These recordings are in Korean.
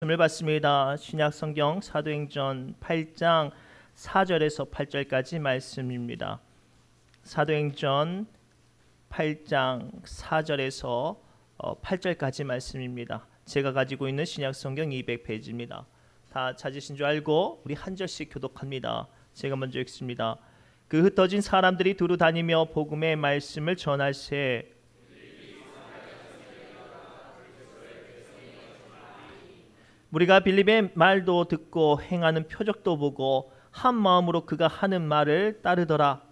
말씀을 받습니다. 신약성경 사도행전 8장 4절에서 8절까지 말씀입니다. 사도행전 8장 4절에서 8절까지 말씀입니다. 제가 가지고 있는 신약성경 200페이지입니다. 다 찾으신 줄 알고 우리 한 절씩 교독합니다. 제가 먼저 읽습니다. 그 흩어진 사람들이 두루 다니며 복음의 말씀을 전할세. 우리가 빌립의 말도 듣고 행하는 표적도 보고 한 마음으로 그가 하는 말을 따르더라.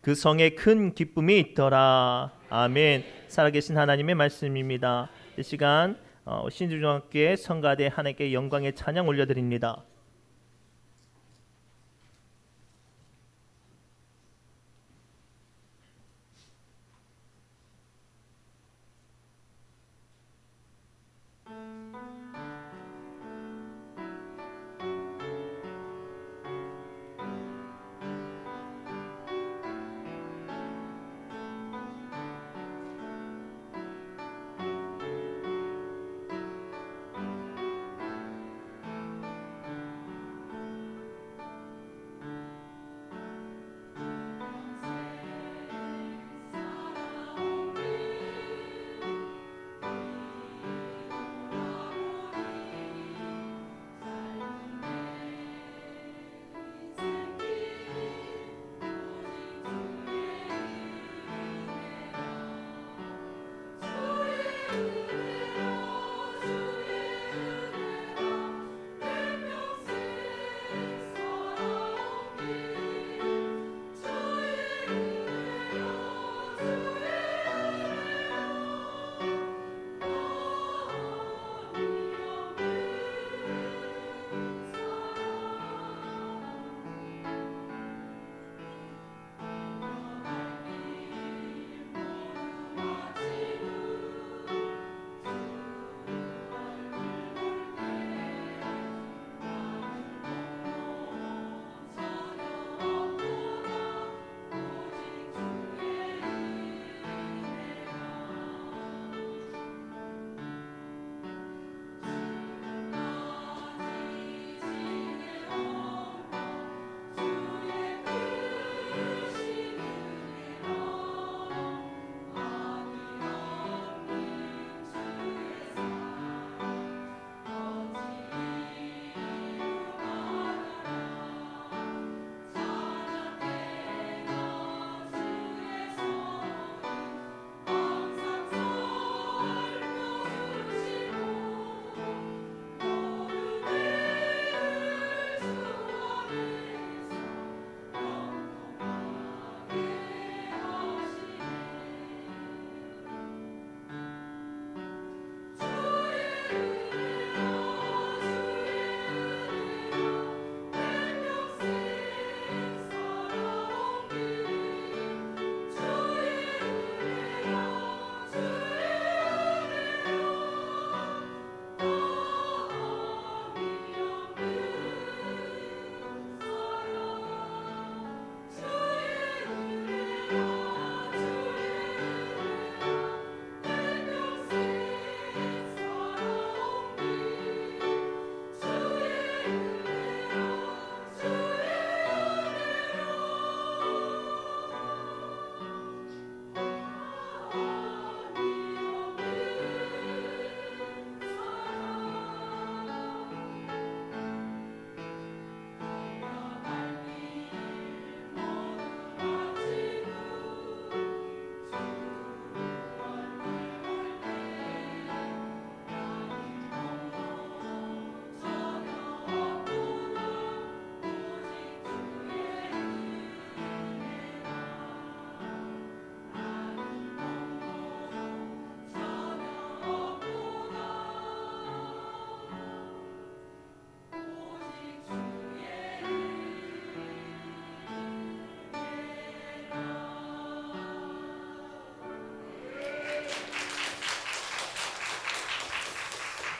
그 성에 큰 기쁨이 있더라. 아멘. 살아계신 하나님의 말씀입니다. 이 시간 신주중학교의 성가대 하나님께 영광의 찬양 올려드립니다.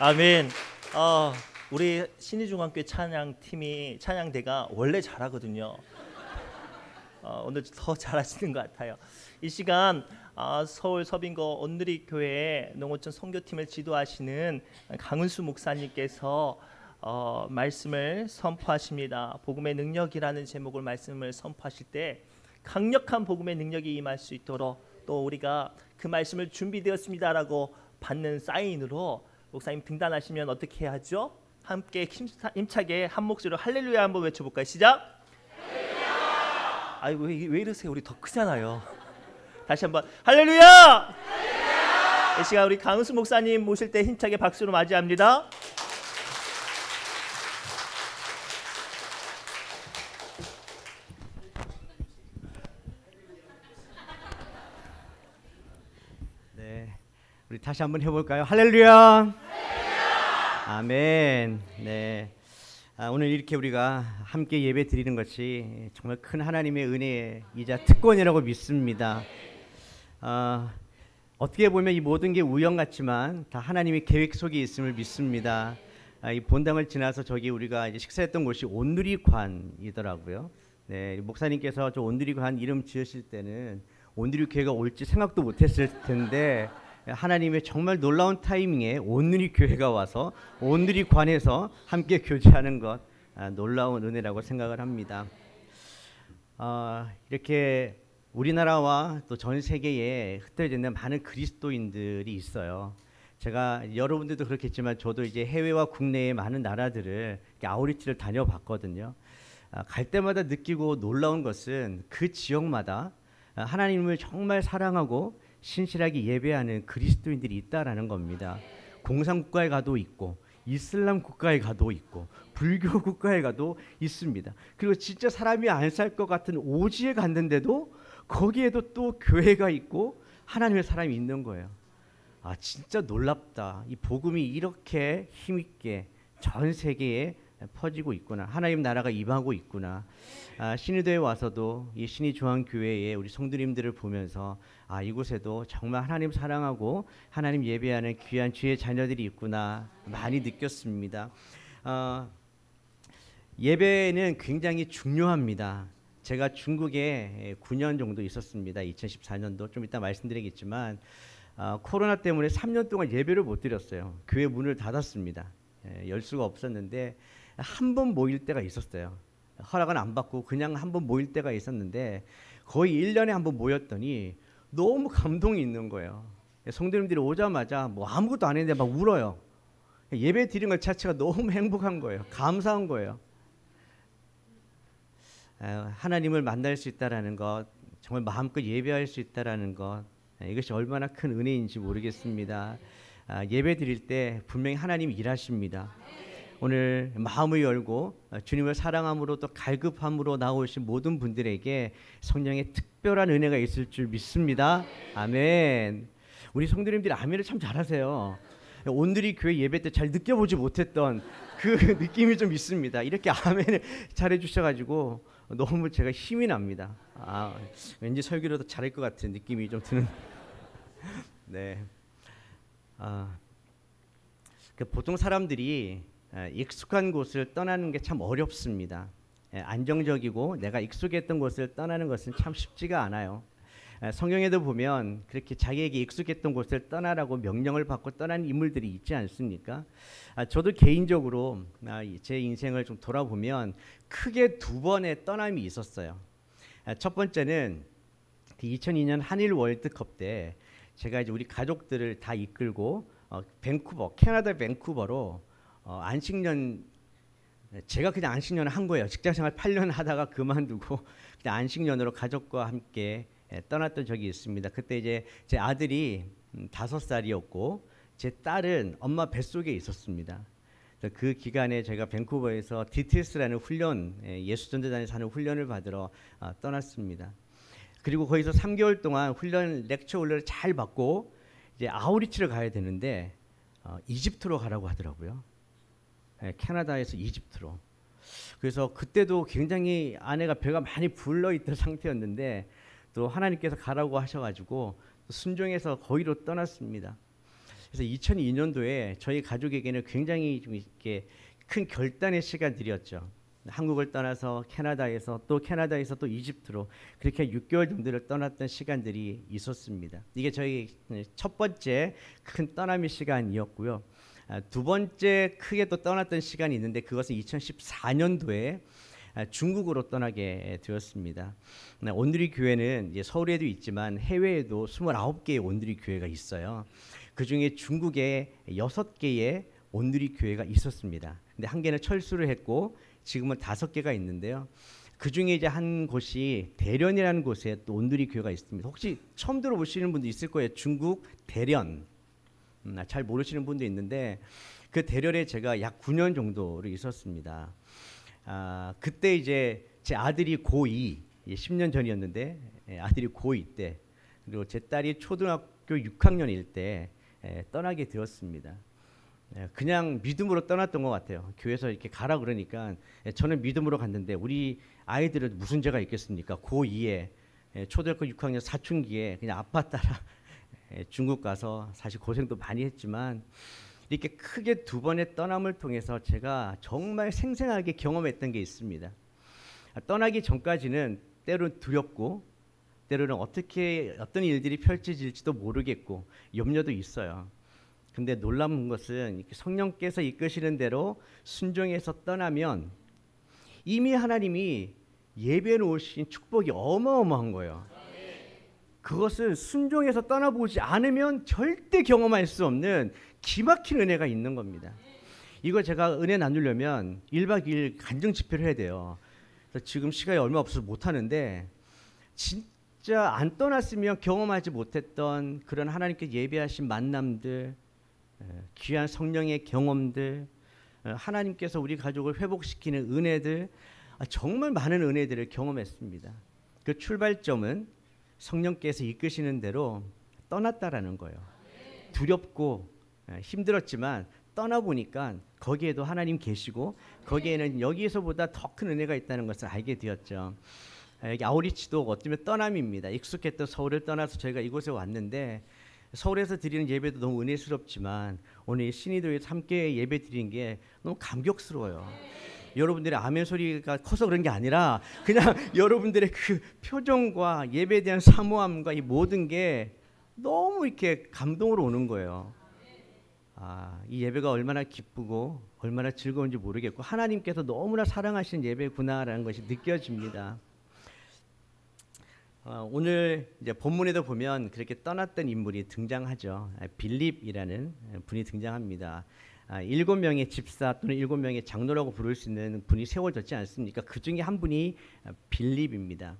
아멘. 우리 신의중학교 찬양팀이 찬양대가 원래 잘하거든요. 오늘 더 잘하시는 것 같아요. 이 시간 서울 서빙고 온누리 교회 농어촌 선교팀을 지도하시는 강은수 목사님께서 말씀을 선포하십니다. 복음의 능력이라는 제목을 말씀을 선포하실 때 강력한 복음의 능력이 임할 수 있도록 또 우리가 그 말씀을 준비되었습니다라고 받는 사인으로 목사님 등단하시면 어떻게 하죠? 함께 힘차게 한 목소리로 할렐루야 한번 외쳐볼까요? 시작! 할렐루야! 아이고 왜 이러세요? 우리 더 크잖아요. 다시 한번 할렐루야! 할렐루야! 이 시간 우리 강은수 목사님 모실 때 힘차게 박수로 맞이합니다. 우리 다시 한번 해볼까요? 할렐루야! 할렐루야! 아멘. 네. 오늘 이렇게 우리가 함께 예배 드리는 것이 정말 큰 하나님의 은혜이자 특권이라고 믿습니다. 어떻게 보면 이 모든 게 우연 같지만 다 하나님의 계획 속에 있음을 믿습니다. 이 본당을 지나서 저기 우리가 이제 식사했던 곳이 온누리관이더라고요. 네, 목사님께서 저 온누리관 이름 지으실 때는 온누리 교회가 올지 생각도 못했을 텐데. 하나님의 정말 놀라운 타이밍에 온누리 교회가 와서 온누리 관에서 함께 교제하는 것 놀라운 은혜라고 생각을 합니다. 이렇게 우리나라와 또 전 세계에 흩어져 있는 많은 그리스도인들이 있어요. 제가 여러분들도 그렇겠지만 저도 이제 해외와 국내의 많은 나라들을 아우리티를 다녀봤거든요. 갈 때마다 느끼고 놀라운 것은 그 지역마다 하나님을 정말 사랑하고 신실하게 예배하는 그리스도인들이 있다라는 겁니다. 공산국가에 가도 있고 이슬람 국가에 가도 있고 불교 국가에 가도 있습니다. 그리고 진짜 사람이 안 살 것 같은 오지에 갔는데도 거기에도 또 교회가 있고 하나님의 사람이 있는 거예요. 진짜 놀랍다. 이 복음이 이렇게 힘있게 전 세계에 퍼지고 있구나. 하나님 나라가 임하고 있구나. 신의도에 와서도 이 신의조항교회의 우리 성도님들을 보면서 이곳에도 정말 하나님 사랑하고 하나님 예배하는 귀한 주의 자녀들이 있구나 많이 느꼈습니다. 예배는 굉장히 중요합니다. 제가 중국에 9년 정도 있었습니다. 2014년도 좀 이따 말씀드리겠지만 코로나 때문에 3년 동안 예배를 못 드렸어요. 교회 문을 닫았습니다. 열 수가 없었는데 한 번 모일 때가 있었어요. 허락은 안 받고 그냥 한 번 모일 때가 있었는데 거의 1년에 한 번 모였더니 너무 감동이 있는 거예요. 성도님들이 오자마자 뭐 아무것도 안 했는데 막 울어요. 예배 드리는 것 자체가 너무 행복한 거예요. 감사한 거예요. 하나님을 만날 수 있다라는 것, 정말 마음껏 예배할 수 있다라는 것, 이것이 얼마나 큰 은혜인지 모르겠습니다. 예배 드릴 때 분명히 하나님이 일하십니다. 오늘 마음을 열고 주님을 사랑함으로 또 갈급함으로 나오신 모든 분들에게 성령의 특별한 은혜가 있을 줄 믿습니다. 아멘. 우리 성도님들이 아멘을 참 잘하세요. 온누리 교회 예배 때 잘 느껴보지 못했던 그 느낌이 좀 있습니다. 이렇게 아멘을 잘해 주셔가지고 너무 제가 힘이 납니다. 왠지 설교를 더 잘할 것 같은 느낌이 좀 드는. 네. 보통 사람들이 익숙한 곳을 떠나는 게 참 어렵습니다. 안정적이고 내가 익숙했던 곳을 떠나는 것은 참 쉽지가 않아요. 성경에도 보면 그렇게 자기에게 익숙했던 곳을 떠나라고 명령을 받고 떠난 인물들이 있지 않습니까? 저도 개인적으로 제 인생을 좀 돌아보면 크게 두 번의 떠남이 있었어요. 첫 번째는 2002년 한일 월드컵 때 제가 이제 우리 가족들을 다 이끌고 밴쿠버, 캐나다 밴쿠버로 안식년, 제가 그냥 안식년을 한 거예요. 직장생활 8년 하다가 그만두고 그냥 안식년으로 가족과 함께 떠났던 적이 있습니다. 그때 이제 제 아들이 5살이었고 제 딸은 엄마 뱃속에 있었습니다. 그 기간에 제가 밴쿠버에서 DTS라는 훈련, 예수전도단에서 하는 훈련을 받으러 떠났습니다. 그리고 거기서 3개월 동안 렉처 훈련을 잘 받고 이제 아우리치를 가야 되는데 이집트로 가라고 하더라고요. 캐나다에서 이집트로. 그래서 그때도 굉장히 아내가 배가 많이 불러있던 상태였는데 또 하나님께서 가라고 하셔가지고 순종해서 거기로 떠났습니다. 그래서 2002년도에 저희 가족에게는 굉장히 좀 이렇게 큰 결단의 시간들이었죠. 한국을 떠나서 캐나다에서 또 캐나다에서 또 이집트로 그렇게 6개월 정도를 떠났던 시간들이 있었습니다. 이게 저희 첫 번째 큰 떠남의 시간이었고요. 두 번째 크게 또 떠났던 시간이 있는데 그것은 2014년도에 중국으로 떠나게 되었습니다. 온누리 교회는 이제 서울에도 있지만 해외에도 29개의 온누리 교회가 있어요. 그 중에 중국에 6개의 온누리 교회가 있었습니다. 근데 한 개는 철수를 했고 지금은 5개가 있는데요. 그 중에 이제 한 곳이 대련이라는 곳에 또 온누리 교회가 있습니다. 혹시 처음 들어보시는 분도 있을 거예요. 중국 대련. 잘 모르시는 분도 있는데 그 대련에 제가 약 9년 정도를 있었습니다. 그때 이제 제 아들이 고2, 10년 전이었는데 아들이 고2 때 그리고 제 딸이 초등학교 6학년일 때 떠나게 되었습니다. 그냥 믿음으로 떠났던 것 같아요. 교회에서 이렇게 가라 그러니까 저는 믿음으로 갔는데 우리 아이들은 무슨 죄가 있겠습니까? 고2에 초등학교 6학년 사춘기에 그냥 아빠 따라 중국 가서 사실 고생도 많이 했지만 이렇게 크게 두 번의 떠남을 통해서 제가 정말 생생하게 경험했던 게 있습니다. 떠나기 전까지는 때로는 두렵고 때로는 어떤 일들이 펼쳐질지도 모르겠고 염려도 있어요. 근데 놀라운 것은 성령께서 이끄시는 대로 순종해서 떠나면 이미 하나님이 예배해 놓으신 축복이 어마어마한 거예요. 그것은 순종해서 떠나보지 않으면 절대 경험할 수 없는 기막힌 은혜가 있는 겁니다. 이거 제가 은혜 나누려면 1박 2일 간증 집회를 해야 돼요. 그래서 지금 시간이 얼마 없어서 못하는데 진짜 안 떠났으면 경험하지 못했던 그런 하나님께 예배하신 만남들, 귀한 성령의 경험들, 하나님께서 우리 가족을 회복시키는 은혜들, 정말 많은 은혜들을 경험했습니다. 그 출발점은 성령께서 이끄시는 대로 떠났다라는 거예요. 두렵고 힘들었지만 떠나보니까 거기에도 하나님 계시고 거기에는 여기에서보다 더 큰 은혜가 있다는 것을 알게 되었죠. 여기 아우리치도 어쩌면 떠남입니다. 익숙했던 서울을 떠나서 저희가 이곳에 왔는데 서울에서 드리는 예배도 너무 은혜스럽지만 오늘 신의도에서 함께 예배 드리는 게 너무 감격스러워요. 여러분들의 아멘 소리가 커서 그런 게 아니라 그냥 여러분들의 그 표정과 예배에 대한 사모함과 이 모든 게 너무 이렇게 감동으로 오는 거예요. 이 예배가 얼마나 기쁘고 얼마나 즐거운지 모르겠고 하나님께서 너무나 사랑하시는 예배구나라는 것이 느껴집니다. 오늘 이제 본문에도 보면 그렇게 떠났던 인물이 등장하죠. 빌립이라는 분이 등장합니다. 7명의 집사 또는 7명의 장로라고 부를 수 있는 분이 세워졌지 않습니까? 그 중에 한 분이 빌립입니다.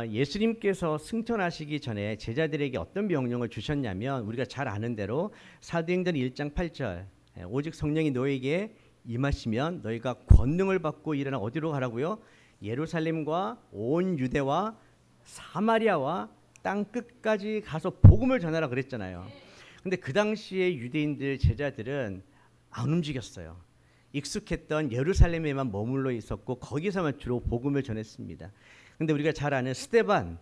예수님께서 승천하시기 전에 제자들에게 어떤 명령을 주셨냐면 우리가 잘 아는 대로 사도행전 1장 8절 오직 성령이 너에게 임하시면 너희가 권능을 받고 일어나 어디로 가라고요? 예루살렘과 온 유대와 사마리아와 땅 끝까지 가서 복음을 전하라 그랬잖아요. 근데 그 당시에 유대인들 제자들은 안 움직였어요. 익숙했던 예루살렘에만 머물러 있었고 거기서만 주로 복음을 전했습니다. 근데 우리가 잘 아는 스데반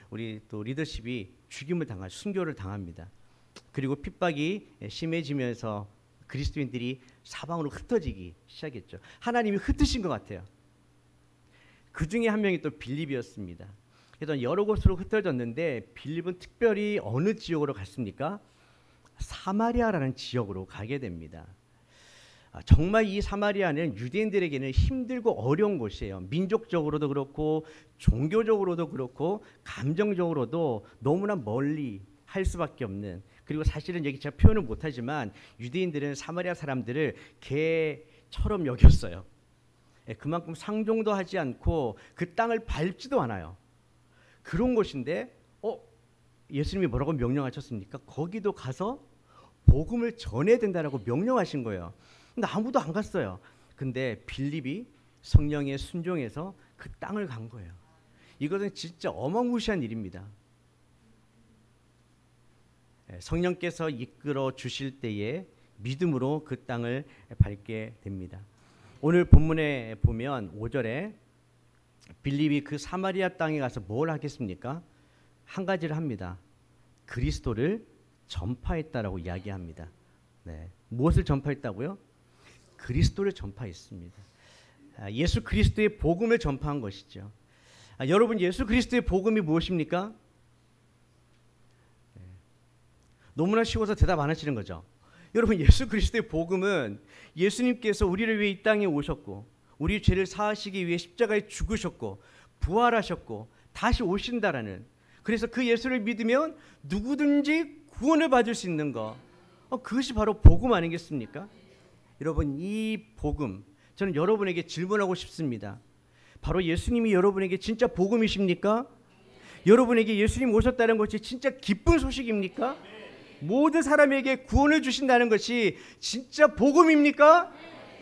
우리 또 리더십이 죽임을 당한 순교를 당합니다. 그리고 핍박이 심해지면서 그리스도인들이 사방으로 흩어지기 시작했죠. 하나님이 흩으신 것 같아요. 그 중에 한 명이 또 빌립이었습니다. 그래서 여러 곳으로 흩어졌는데 빌립은 특별히 어느 지역으로 갔습니까? 사마리아라는 지역으로 가게 됩니다. 정말 이 사마리아는 유대인들에게는 힘들고 어려운 곳이에요. 민족적으로도 그렇고 종교적으로도 그렇고 감정적으로도 너무나 멀리 할 수밖에 없는, 그리고 사실은 여기 제가 표현을 못하지만 유대인들은 사마리아 사람들을 개처럼 여겼어요. 그만큼 상종도 하지 않고 그 땅을 밟지도 않아요. 그런 곳인데 예수님이 뭐라고 명령하셨습니까? 거기도 가서 복음을 전해야 된다라고 명령하신 거예요. 근데 아무도 안 갔어요. 근데 빌립이 성령에 순종해서 그 땅을 간 거예요. 이것은 진짜 어마무시한 일입니다. 성령께서 이끌어 주실 때에 믿음으로 그 땅을 밟게 됩니다. 오늘 본문에 보면 5절에 빌립이 그 사마리아 땅에 가서 뭘 하겠습니까? 한 가지를 합니다. 그리스도를 전파했다라고 이야기합니다. 무엇을 전파했다고요? 그리스도를 전파했습니다. 예수 그리스도의 복음을 전파한 것이죠. 여러분, 예수 그리스도의 복음이 무엇입니까? 너무나 쉬워서 대답 안 하시는 거죠. 여러분, 예수 그리스도의 복음은 예수님께서 우리를 위해 이 땅에 오셨고 우리 죄를 사하시기 위해 십자가에 죽으셨고 부활하셨고 다시 오신다라는, 그래서 그 예수를 믿으면 누구든지 구원을 받을 수 있는 것, 그것이 바로 복음 아니겠습니까? 여러분, 이 복음, 저는 여러분에게 질문하고 싶습니다. 바로 예수님이 여러분에게 진짜 복음이십니까? 여러분에게 예수님 오셨다는 것이 진짜 기쁜 소식입니까? 모든 사람에게 구원을 주신다는 것이 진짜 복음입니까?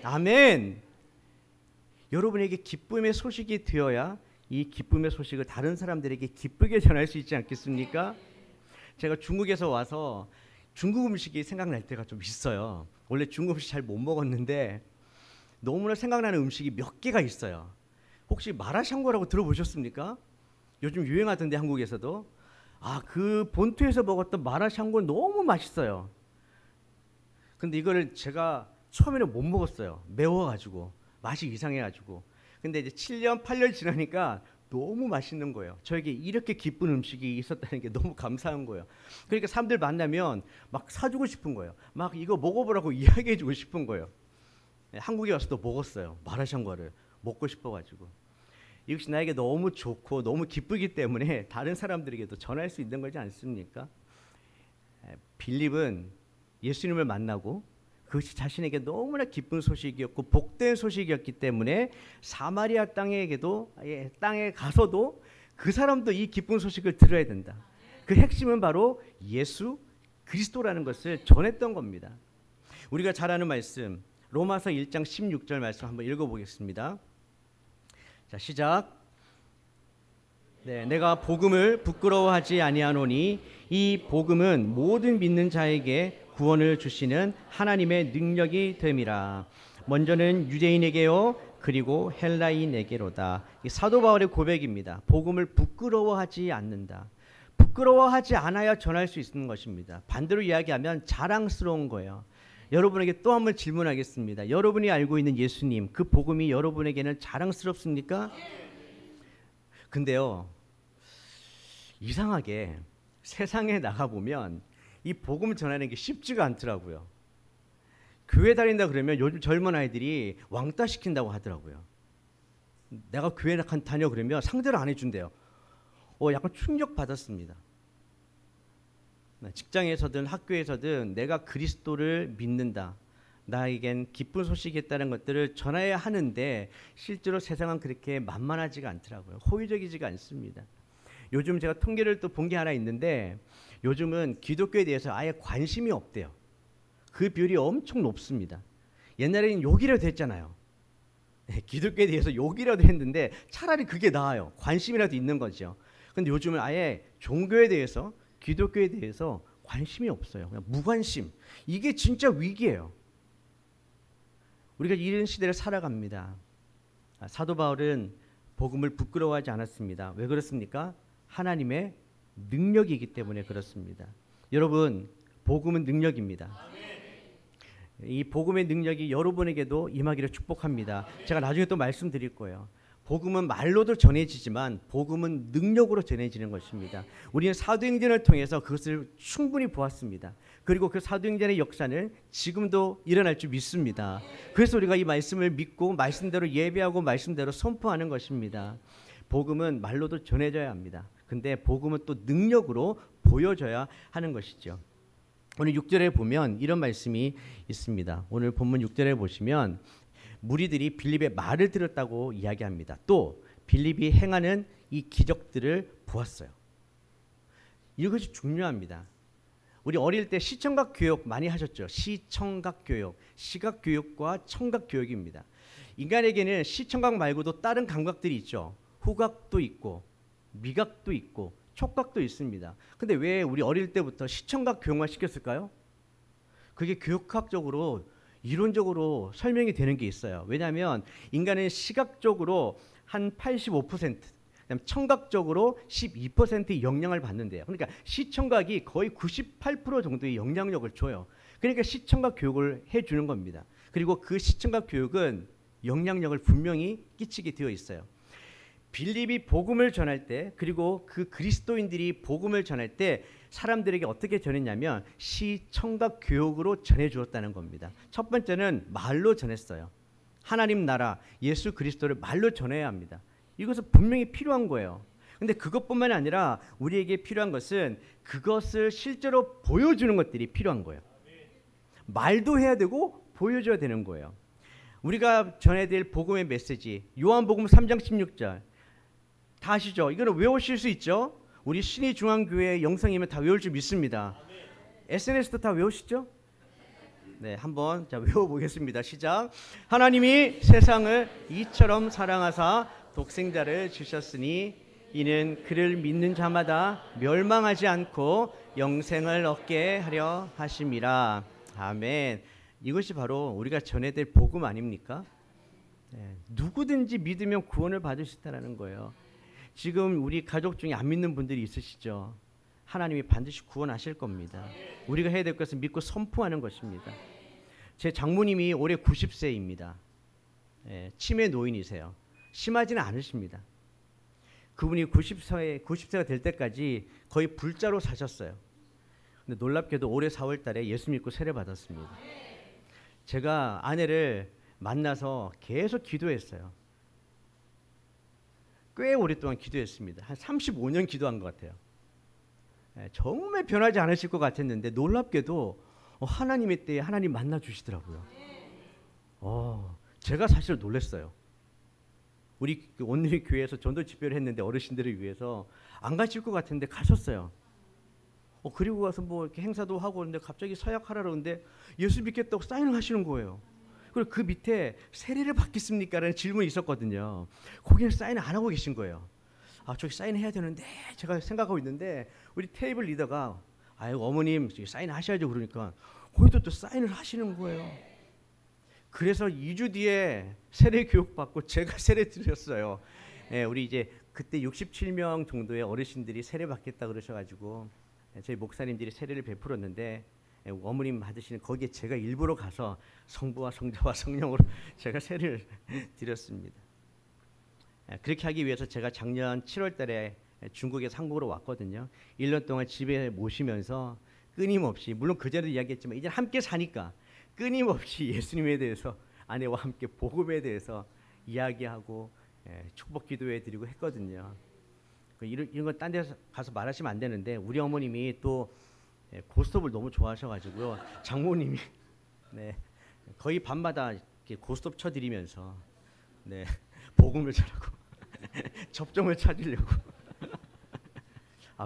아멘. 여러분에게 기쁨의 소식이 되어야 이 기쁨의 소식을 다른 사람들에게 기쁘게 전할 수 있지 않겠습니까? 제가 중국에서 와서 중국 음식이 생각날 때가 좀 있어요. 원래 중국 음식 잘 못 먹었는데 너무나 생각나는 음식이 몇 개가 있어요. 혹시 마라샹궈라고 들어보셨습니까? 요즘 유행하던데 한국에서도. 그 본토에서 먹었던 마라샹궈 너무 맛있어요. 근데 이거를 제가 처음에는 못 먹었어요. 매워가지고 맛이 이상해가지고. 근데 이제 7년 8년 지나니까 너무 맛있는 거예요. 저에게 이렇게 기쁜 음식이 있었다는 게 너무 감사한 거예요. 그러니까 사람들 만나면 막 사주고 싶은 거예요. 막 이거 먹어보라고 이야기해주고 싶은 거예요. 한국에 와서도 먹었어요. 마라샹궈를 먹고 싶어가지고. 이것이 나에게 너무 좋고 너무 기쁘기 때문에 다른 사람들에게도 전할 수 있는 거지 않습니까? 빌립은 예수님을 만나고 그것이 자신에게 너무나 기쁜 소식이었고 복된 소식이었기 때문에 사마리아 땅에 가서도 그 사람도 이 기쁜 소식을 들어야 된다. 그 핵심은 바로 예수 그리스도라는 것을 전했던 겁니다. 우리가 잘 아는 말씀, 로마서 1장 16절 말씀 한번 읽어보겠습니다. 자, 시작. 내가 복음을 부끄러워하지 아니하노니 이 복음은 모든 믿는 자에게 구원을 주시는 하나님의 능력이 됨이라. 먼저는 유대인에게요 그리고 헬라인에게로다. 이 사도 바울의 고백입니다. 복음을 부끄러워하지 않는다. 부끄러워하지 않아야 전할 수 있는 것입니다. 반대로 이야기하면 자랑스러운 거예요. 여러분에게 또 한 번 질문하겠습니다. 여러분이 알고 있는 예수님, 그 복음이 여러분에게는 자랑스럽습니까? 근데요, 이상하게 세상에 나가보면 이 복음을 전하는 게 쉽지가 않더라고요. 교회 다닌다 그러면 요즘 젊은 아이들이 왕따 시킨다고 하더라고요. 내가 교회 다녀 그러면 상대를 안 해준대요. 약간 충격받았습니다. 직장에서든 학교에서든 내가 그리스도를 믿는다, 나에겐 기쁜 소식이 있다는 것들을 전해야 하는데 실제로 세상은 그렇게 만만하지가 않더라고요. 호의적이지가 않습니다. 요즘 제가 통계를 또 본 게 하나 있는데 요즘은 기독교에 대해서 아예 관심이 없대요. 그 비율이 엄청 높습니다. 옛날에는 욕이라도 했잖아요. 기독교에 대해서 욕이라도 했는데 차라리 그게 나아요. 관심이라도 있는 거죠. 근데 요즘은 아예 종교에 대해서, 기독교에 대해서 관심이 없어요. 그냥 무관심. 이게 진짜 위기예요. 우리가 이런 시대를 살아갑니다. 사도 바울은 복음을 부끄러워하지 않았습니다. 왜 그렇습니까? 하나님의 능력이기 때문에 그렇습니다. 여러분, 복음은 능력입니다. 이 복음의 능력이 여러분에게도 임하기를 축복합니다. 제가 나중에 또 말씀드릴 거예요. 복음은 말로도 전해지지만 복음은 능력으로 전해지는 것입니다. 우리는 사도행전을 통해서 그것을 충분히 보았습니다. 그리고 그 사도행전의 역사는 지금도 일어날 줄 믿습니다. 그래서 우리가 이 말씀을 믿고 말씀대로 예배하고 말씀대로 선포하는 것입니다. 복음은 말로도 전해져야 합니다. 근데 복음은 또 능력으로 보여져야 하는 것이죠. 오늘 6절에 보면 이런 말씀이 있습니다. 오늘 본문 6절에 보시면 무리들이 빌립의 말을 들었다고 이야기합니다. 또 빌립이 행하는 이 기적들을 보았어요. 이것이 중요합니다. 우리 어릴 때 시청각 교육 많이 하셨죠? 시청각 교육, 시각 교육과 청각 교육입니다. 인간에게는 시청각 말고도 다른 감각들이 있죠. 후각도 있고 미각도 있고 촉각도 있습니다. 근데 왜 우리 어릴 때부터 시청각 교육만 시켰을까요? 그게 교육학적으로 이론적으로 설명이 되는 게 있어요. 왜냐하면 인간은 시각적으로 한 85%, 그다음 청각적으로 12%의 영향을 받는데요. 그러니까 시청각이 거의 98% 정도의 영향력을 줘요. 그러니까 시청각 교육을 해주는 겁니다. 그리고 그 시청각 교육은 영향력을 분명히 끼치게 되어 있어요. 빌립이 복음을 전할 때, 그리고 그 그리스도인들이 복음을 전할 때 사람들에게 어떻게 전했냐면 시, 청각, 교육으로 전해 주었다는 겁니다. 첫 번째는 말로 전했어요. 하나님 나라, 예수 그리스도를 말로 전해야 합니다. 이것은 분명히 필요한 거예요. 근데 그것뿐만이 아니라 우리에게 필요한 것은 그것을 실제로 보여주는 것들이 필요한 거예요. 말도 해야 되고 보여줘야 되는 거예요. 우리가 전해야 될 복음의 메시지, 요한복음 3장 16절 다 아시죠? 이거는 외우실 수 있죠? 우리 신의중앙교회 영상이면 다 외울 줄 믿습니다. SNS도 다 외우시죠? 네, 한번 자 외워보겠습니다. 시작. 하나님이 세상을 이처럼 사랑하사 독생자를 주셨으니 이는 그를 믿는 자마다 멸망하지 않고 영생을 얻게 하려 하심이라. 아멘. 이것이 바로 우리가 전해야 될 복음 아닙니까? 네, 누구든지 믿으면 구원을 받을 수 있다는 거예요. 지금 우리 가족 중에 안 믿는 분들이 있으시죠? 하나님이 반드시 구원하실 겁니다. 우리가 해야 될 것은 믿고 선포하는 것입니다. 제 장모님이 올해 90세입니다. 치매 노인이세요. 심하지는 않으십니다. 그분이 90세가 될 때까지 거의 불자로 사셨어요. 근데 놀랍게도 올해 4월 달에 예수 믿고 세례 받았습니다. 제가 아내를 만나서 계속 기도했어요. 꽤 오랫동안 기도했습니다. 한 35년 기도한 것 같아요. 정말 변하지 않으실 것 같았는데 놀랍게도 하나님의 때에 하나님 만나 주시더라고요. 제가 사실 놀랐어요. 우리 온누리 교회에서 전도 집회를 했는데 어르신들을 위해서 안 가실 것 같은데 가셨어요. 그리고 가서 뭐 이렇게 행사도 하고 그러는데 갑자기 서약하라 그러는데 예수 믿겠다고 사인을 하시는 거예요. 그리고 그 밑에 세례를 받겠습니까? 라는 질문이 있었거든요. 거기는 사인을 안 하고 계신 거예요. 저기 사인해야 되는데 제가 생각하고 있는데 우리 테이블 리더가 아이고 어머님 사인 하셔야죠 그러니까 거기도 또 사인을 하시는 거예요. 그래서 2주 뒤에 세례 교육 받고 제가 세례 드렸어요. 우리 이제 그때 67명 정도의 어르신들이 세례 받겠다 그러셔가지고 저희 목사님들이 세례를 베풀었는데 어머님 받으시는 거기에 제가 일부러 가서 성부와 성자와 성령으로 제가 세례를 드렸습니다. 그렇게 하기 위해서 제가 작년 7월 달에 중국에서 한국으로 왔거든요. 1년 동안 집에 모시면서 끊임없이 물론 그전에도 이야기했지만 이제 함께 사니까 끊임없이 예수님에 대해서 아내와 함께 복음에 대해서 이야기하고 축복 기도해 드리고 했거든요. 이런 건 딴 데 가서 말하시면 안 되는데 우리 어머님이 또 고스톱을 너무 좋아하셔가지고요. 장모님이 거의 밤마다 이렇게 고스톱 쳐드리면서 복음을 전하고 접점을 찾으려고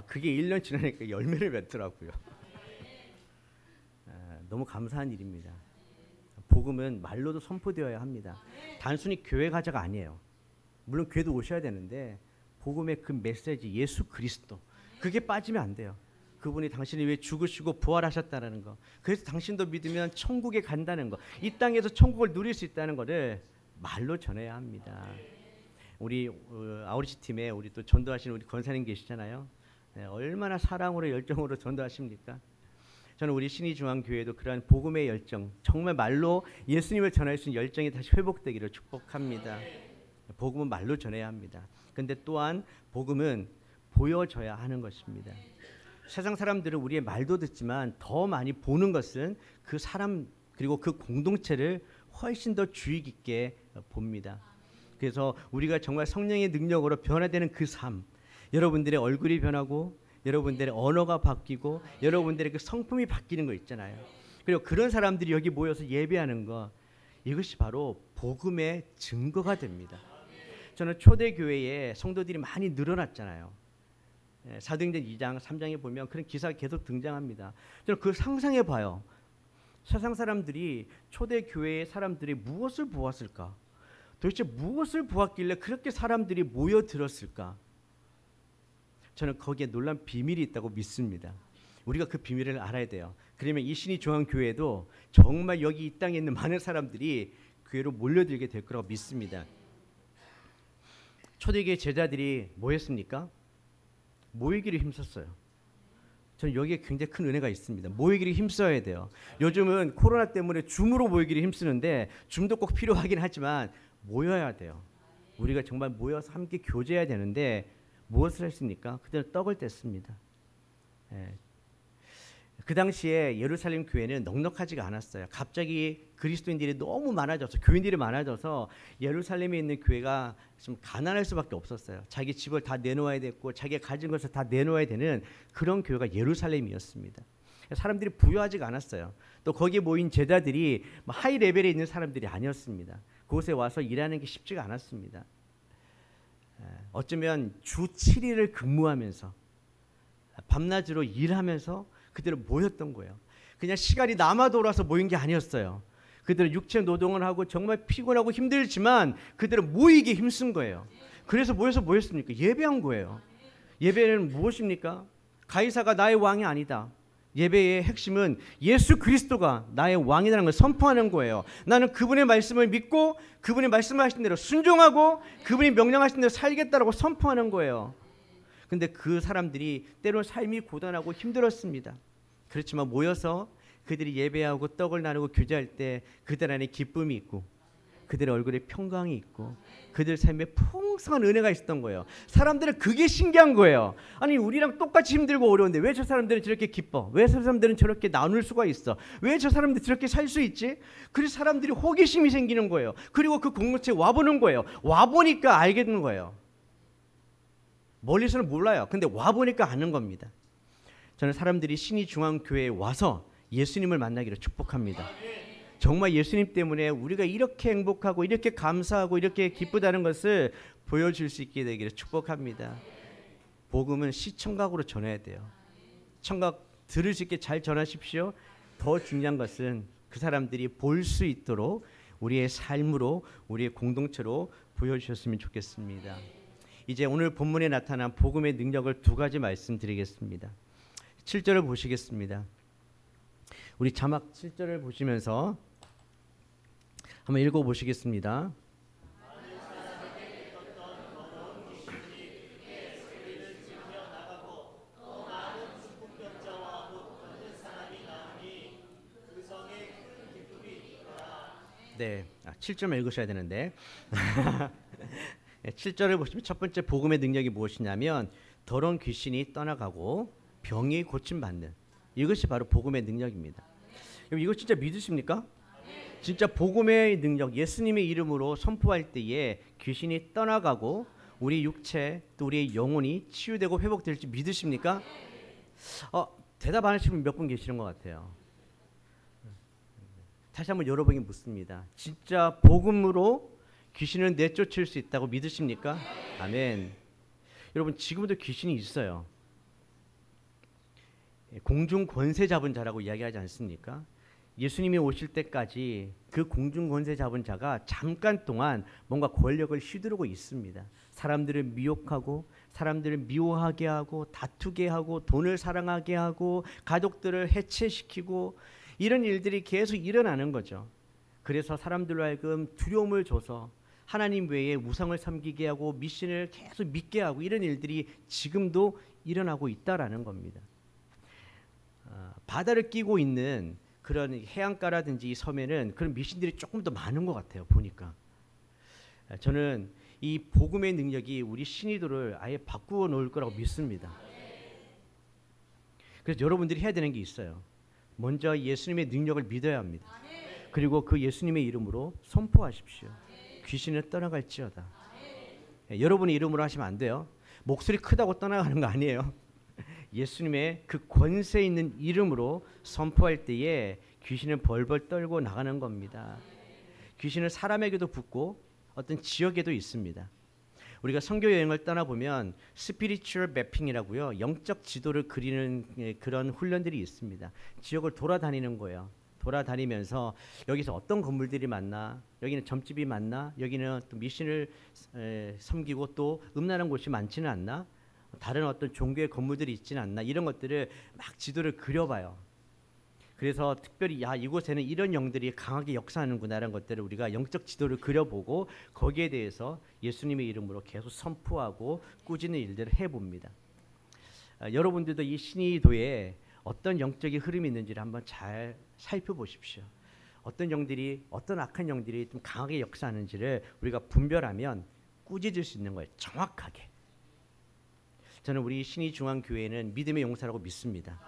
그게 1년 지나니까 열매를 맺더라고요. 너무 감사한 일입니다. 복음은 말로도 선포되어야 합니다. 단순히 교회 가자가 아니에요. 물론 교회도 오셔야 되는데 복음의 그 메시지 예수 그리스도 그게 빠지면 안 돼요. 그분이 당신이 왜 죽으시고 부활하셨다는 거. 그래서 당신도 믿으면 천국에 간다는 거. 이 땅에서 천국을 누릴 수 있다는 것을 말로 전해야 합니다. 우리 아우리시 팀에 우리 또 전도하시는 우리 권사님 계시잖아요. 얼마나 사랑으로 열정으로 전도하십니까? 저는 우리 신의중앙교회도 그러한 복음의 열정, 정말 말로 예수님을 전할 수 있는 열정이 다시 회복되기를 축복합니다. 복음은 말로 전해야 합니다. 근데 또한 복음은 보여져야 하는 것입니다. 세상 사람들은 우리의 말도 듣지만 더 많이 보는 것은 그 사람 그리고 그 공동체를 훨씬 더 주의 깊게 봅니다. 그래서 우리가 정말 성령의 능력으로 변화되는 그 삶, 여러분들의 얼굴이 변하고 여러분들의 언어가 바뀌고 여러분들의 그 성품이 바뀌는 거 있잖아요. 그리고 그런 사람들이 여기 모여서 예배하는 거, 이것이 바로 복음의 증거가 됩니다. 저는 초대교회에 성도들이 많이 늘어났잖아요. 사도행전 2장, 3장에 보면 그런 기사가 계속 등장합니다. 저는 그걸 상상해 봐요. 세상 사람들이 초대교회의 사람들이 무엇을 보았을까? 도대체 무엇을 보았길래 그렇게 사람들이 모여들었을까? 저는 거기에 놀라운 비밀이 있다고 믿습니다. 우리가 그 비밀을 알아야 돼요. 그러면 이 신의중앙교회도 정말 여기 이 땅에 있는 많은 사람들이 교회로 몰려들게 될 거라고 믿습니다. 초대교회 제자들이 뭐 했습니까? 모이기를 힘썼어요. 저는 여기에 굉장히 큰 은혜가 있습니다. 모이기를 힘써야 돼요. 요즘은 코로나 때문에 줌으로 모이기를 힘쓰는데 줌도 꼭 필요하긴 하지만 모여야 돼요. 우리가 정말 모여서 함께 교제해야 되는데 무엇을 했습니까? 그들은 떡을 뗐습니다. 예. 그 당시에 예루살렘 교회는 넉넉하지가 않았어요. 갑자기 그리스도인들이 너무 많아져서 교인들이 많아져서 예루살렘에 있는 교회가 좀 가난할 수밖에 없었어요. 자기 집을 다 내놓아야 됐고 자기가 가진 것을 다 내놓아야 되는 그런 교회가 예루살렘이었습니다. 사람들이 부유하지가 않았어요. 또 거기에 모인 제자들이 하이 레벨에 있는 사람들이 아니었습니다. 그곳에 와서 일하는 게 쉽지가 않았습니다. 어쩌면 주 7일을 근무하면서 밤낮으로 일하면서 그들은 모였던 거예요. 그냥 시간이 남아 돌아서 모인 게 아니었어요. 그들은 육체 노동을 하고 정말 피곤하고 힘들지만 그들은 모이기 힘쓴 거예요. 그래서 모여서 뭐였습니까? 예배한 거예요. 예배는 무엇입니까? 가이사가 나의 왕이 아니다. 예배의 핵심은 예수 그리스도가 나의 왕이라는 걸 선포하는 거예요. 나는 그분의 말씀을 믿고 그분이 말씀하신 대로 순종하고 그분이 명령하신 대로 살겠다라고 선포하는 거예요. 근데 그 사람들이 때로는 삶이 고단하고 힘들었습니다. 그렇지만 모여서 그들이 예배하고 떡을 나누고 교제할 때 그들 안에 기쁨이 있고 그들의 얼굴에 평강이 있고 그들 삶에 풍성한 은혜가 있었던 거예요. 사람들은 그게 신기한 거예요. 아니 우리랑 똑같이 힘들고 어려운데 왜 저 사람들은 저렇게 기뻐? 왜 저 사람들은 저렇게 나눌 수가 있어? 왜 저 사람들이 저렇게 살 수 있지? 그래서 사람들이 호기심이 생기는 거예요. 그리고 그 공동체에 와보는 거예요. 와보니까 알게 되는 거예요. 멀리서는 몰라요. 근데 와보니까 아는 겁니다. 저는 사람들이 신의중앙교회에 와서 예수님을 만나기를 축복합니다. 정말 예수님 때문에 우리가 이렇게 행복하고 이렇게 감사하고 이렇게 기쁘다는 것을 보여줄 수 있게 되기를 축복합니다. 복음은 시청각으로 전해야 돼요. 청각 들을 수 있게 잘 전하십시오. 더 중요한 것은 그 사람들이 볼 수 있도록 우리의 삶으로 우리의 공동체로 보여주셨으면 좋겠습니다. 이제 오늘 본문에 나타난 복음의 능력을 두 가지 말씀드리겠습니다. 7절을 보시겠습니다. 우리 자막 7절을 보시면서 한번 읽어보시겠습니다. 네, 7절만 읽으셔야 되는데 7절을 보시면 첫 번째 복음의 능력이 무엇이냐면 더러운 귀신이 떠나가고 병이 고침받는 이것이 바로 복음의 능력입니다. 여러분 이거 진짜 믿으십니까? 진짜 복음의 능력 예수님의 이름으로 선포할 때에 귀신이 떠나가고 우리 육체 또 우리의 영혼이 치유되고 회복될지 믿으십니까? 대답 안 하시는 분 몇 분 계시는 것 같아요. 다시 한번 여러분에게 묻습니다. 진짜 복음으로 귀신을 내쫓을 수 있다고 믿으십니까? 아멘. 여러분 지금도 귀신이 있어요. 공중 권세 잡은 자라고 이야기하지 않습니까? 예수님이 오실 때까지 그 공중 권세 잡은 자가 잠깐 동안 뭔가 권력을 휘두르고 있습니다. 사람들을 미혹하고 사람들을 미워하게 하고 다투게 하고 돈을 사랑하게 하고 가족들을 해체시키고 이런 일들이 계속 일어나는 거죠. 그래서 사람들로 하여금 두려움을 줘서 하나님 외에 우상을 섬기게 하고 미신을 계속 믿게 하고 이런 일들이 지금도 일어나고 있다라는 겁니다. 바다를 끼고 있는 그런 해안가라든지 이 섬에는 그런 미신들이 조금 더 많은 것 같아요. 보니까 저는 이 복음의 능력이 우리 신의도를 아예 바꾸어 놓을 거라고 믿습니다. 그래서 여러분들이 해야 되는 게 있어요. 먼저 예수님의 능력을 믿어야 합니다. 그리고 그 예수님의 이름으로 선포하십시오. 귀신은 떠나갈지어다. 여러분의 이름으로 하시면 안 돼요. 목소리 크다고 떠나가는 거 아니에요. 예수님의 그 권세 있는 이름으로 선포할 때에 귀신은 벌벌 떨고 나가는 겁니다. 귀신은 사람에게도 붙고 어떤 지역에도 있습니다. 우리가 선교 여행을 떠나보면 스피리추얼 매핑이라고요. 영적 지도를 그리는 그런 훈련들이 있습니다. 지역을 돌아다니는 거예요. 돌아다니면서 여기서 어떤 건물들이 많나, 여기는 점집이 많나, 여기는 또 미신을 섬기고 또 음란한 곳이 많지는 않나, 다른 어떤 종교의 건물들이 있지는 않나, 이런 것들을 막 지도를 그려봐요. 그래서 특별히 이곳에는 이런 영들이 강하게 역사하는구나라는 것들을 우리가 영적 지도를 그려보고 거기에 대해서 예수님의 이름으로 계속 선포하고 꾸짖는 일들을 해봅니다. 여러분들도 이 신의도에 어떤 영적인 흐름이 있는지를 한번 잘 살펴보십시오. 어떤 영들이 어떤 악한 영들이 좀 강하게 역사하는지를 우리가 분별하면 꾸짖을 수 있는 거예요. 정확하게. 저는 우리 신의중앙교회는 믿음의 용사라고 믿습니다.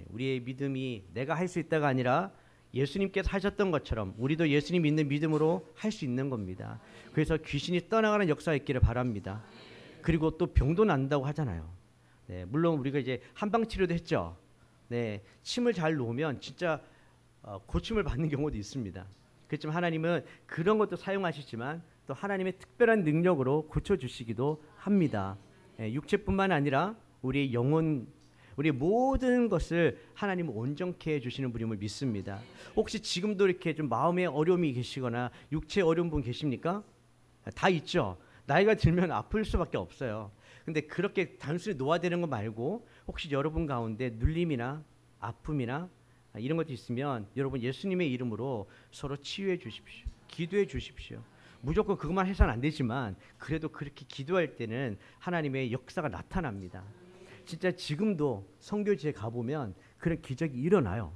우리의 믿음이 내가 할 수 있다가 아니라 예수님께서 하셨던 것처럼 우리도 예수님 믿는 믿음으로 할 수 있는 겁니다. 그래서 귀신이 떠나가는 역사가 있기를 바랍니다. 그리고 또 병도 난다고 하잖아요. 물론 우리가 이제 한방 치료도 했죠. 침을 잘 놓으면 진짜 고침을 받는 경우도 있습니다. 그렇지만 하나님은 그런 것도 사용하시지만 또 하나님의 특별한 능력으로 고쳐주시기도 합니다. 육체뿐만 아니라 우리의 영혼, 우리의 모든 것을 하나님은 온전케 해주시는 분임을 믿습니다. 혹시 지금도 이렇게 좀 마음에 어려움이 계시거나 육체에 어려운 분 계십니까? 다 있죠. 나이가 들면 아플 수밖에 없어요. 근데 그렇게 단순히 노화되는 거 말고 혹시 여러분 가운데 눌림이나 아픔이나 이런 것도 있으면 여러분 예수님의 이름으로 서로 치유해 주십시오. 기도해 주십시오. 무조건 그것만 해서는 안 되지만 그래도 그렇게 기도할 때는 하나님의 역사가 나타납니다. 진짜 지금도 선교지에 가보면 그런 기적이 일어나요.